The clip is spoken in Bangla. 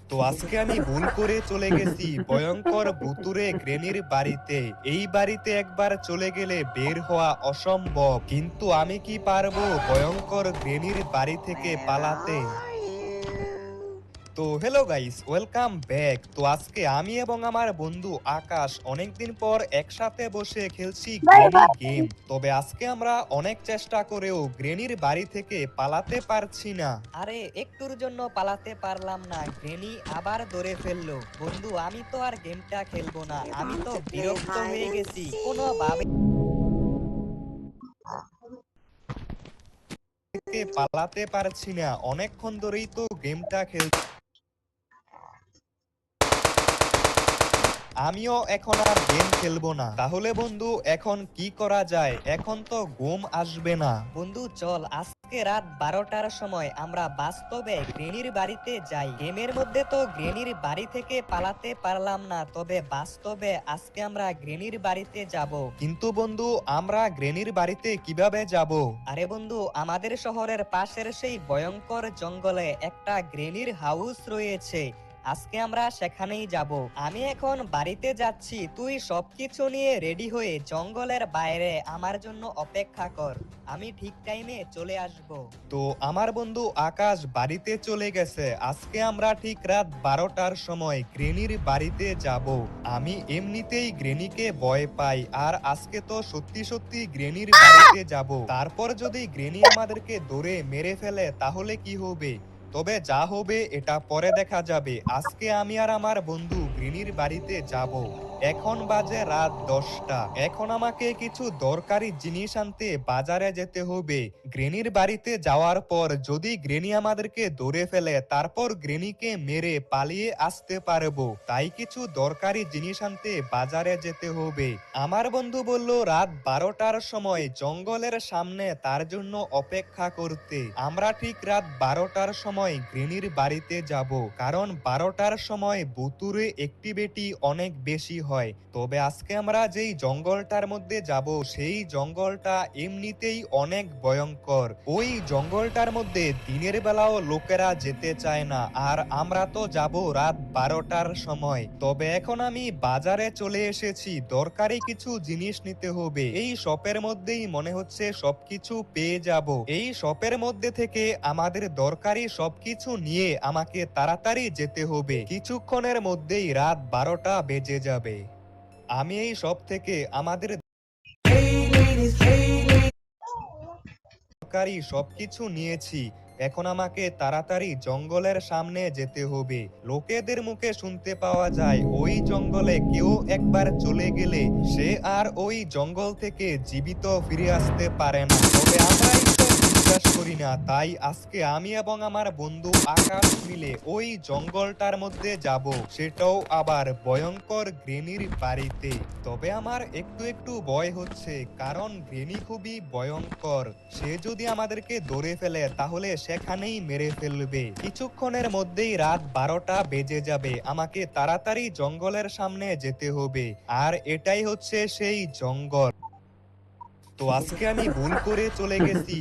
তো আজকে আমি ভুল করে চলে গেছি ভয়ঙ্কর ভুতুড়ে গ্রেনির বাড়িতে। এই বাড়িতে একবার চলে গেলে বের হওয়া অসম্ভব, কিন্তু আমি কি পারবো ভয়ঙ্কর গ্রেনির বাড়ি থেকে পালাতে? তো হ্যালো গাইস, ওয়েলকাম ব্যাক। তো আজকে আমি এবং আমার বন্ধু আকাশ অনেকদিন পর একসাথে বসে খেলছি গ্রেনি গেম। তবে আজকে আমরা অনেক চেষ্টা করেও গ্রেনির বাড়ি থেকে পালাতে পারছি না। আরে একটুর জন্য পালাতে পারলাম না, গ্রেনি আবার ধরে ফেললো। বন্ধু আমি তো আর গেমটা খেলবো না, আমি তো বিরক্ত হয়ে গেছি কোনোভাবে। পালাতে পারছি না, অনেকক্ষণ ধরেই তো গেমটা খেলছি। আমিও এখন আর গেম খেলবো না। তাহলে বন্ধু এখন কি করা যায়? এখন তো ঘুম আসবে না। বন্ধু চল আজকে রাত 12টার সময় আমরা বাস্তবে গ্রেনির বাড়িতে যাই। গেমের মধ্যে তো গ্রেনির বাড়ি থেকে পালাতে পারলাম না, তবে বাস্তবে আজকে আমরা গ্রেনির বাড়িতে যাব। কিন্তু বন্ধু আমরা গ্রেনির বাড়িতে কিভাবে যাব? আরে বন্ধু, আমাদের শহরের পাশের সেই ভয়ঙ্কর জঙ্গলে একটা গ্রেনির হাউস রয়েছে, আজকে আমরা সেখানেই যাব। আমি এখন বাড়িতে যাচ্ছি, তুই সবকিছু নিয়ে রেডি হয়ে জঙ্গলের বাইরে আমার জন্য অপেক্ষা কর, আমি ঠিক টাইমে চলে আসব। তো আমার বন্ধু আকাশ বাড়িতে চলে গেছে। আজকে আমরা ঠিক রাত 12টার সময় গ্রেনির বাড়িতে যাব। আমি এমনিতেই গ্রেনিকে ভয় পাই, আর আজকে তো সত্যি সত্যি গ্রেনির বাড়িতে যাব। তারপর যদি গ্রেনি আমাদেরকে ধরে মেরে ফেলে তাহলে কি হবে? তবে যা হবে এটা পরে দেখা যাবে। আজকে আমি আর আমার বন্ধু গ্রেনির বাড়িতে যাব। এখন বাজে রাত 10টা। এখন আমাকে কিছু দরকারি জিনিস আনতে বাজারে যেতে হবে। গ্রেনির বাড়িতে যাওয়ার পর যদি গ্রেনি আমাদেরকে ধরে ফেলে তারপর গ্রেনিকে মেরে পালিয়ে আসতে পারবো। তাই কিছু দরকারি জিনিস আনতে বাজারে যেতে হবে। আমার বন্ধু বলল রাত 12টার সময় জঙ্গলের সামনে তার জন্য অপেক্ষা করতে। আমরা ঠিক রাত 12টার সময় গ্রেনির বাড়িতে যাব, কারণ 12টার সময় ভুতুড়ে অ্যাক্টিভিটি অনেক বেশি হয়। তবে আজকে আমরা যেই জঙ্গলটার মধ্যে যাব সেই জঙ্গলটা এমনিতেই অনেক ভয়ঙ্কর। ওই জঙ্গলটার মধ্যে দিনের বেলাও লোকেরা যেতে চায় না, আর আমরা তো যাব রাত 12টার সময়। তবে এখন আমি বাজারে চলে এসেছি, দরকারি কিছু জিনিস নিতে হবে। এই শপের মধ্যেই মনে হচ্ছে সবকিছু পেয়ে যাব। এই শপের মধ্যে থেকে আমাদের দরকারি সবকিছু নিয়ে আমাকে তাড়াতাড়ি যেতে হবে। কিছুক্ষণের মধ্যেই রাত 12টা বেজে যাবে। আমি এই শপ থেকে আমাদের দরকারি সবকিছু নিয়েছি। এখন আমাকে তাড়াতাড়ি জঙ্গলের সামনে যেতে হবে। লোকেদের মুখে শুনতে পাওয়া যায় ওই জঙ্গলে কেউ একবার চলে গেলে সে আর ওই জঙ্গল থেকে জীবিত ফিরে আসতে পারে না। তবে আমরাই তো বিশ্বাস করি না, তাই আজকে আমি এবং আমার বন্ধু আকাশ মিলে ওই জঙ্গলটার মধ্যে যাব, সেটাও আবার ভয়ঙ্কর গ্রেনির বাড়িতে। তবে আমার একটু একটু ভয় হচ্ছে, কারণ গ্রেনি খুবই ভয়ঙ্কর। সে যদি আমাদেরকে ধরে ফেলে তাহলে সেখানেই মেরে ফেলবে। কিছুক্ষণের মধ্যেই রাত 12টা বেজে যাবে। আমাকে তাড়াতাড়ি জঙ্গলের সামনে যেতে হবে, আর এটাই হচ্ছে সেই জঙ্গল। তো আজকে আমি ভুল করে চলে গেছি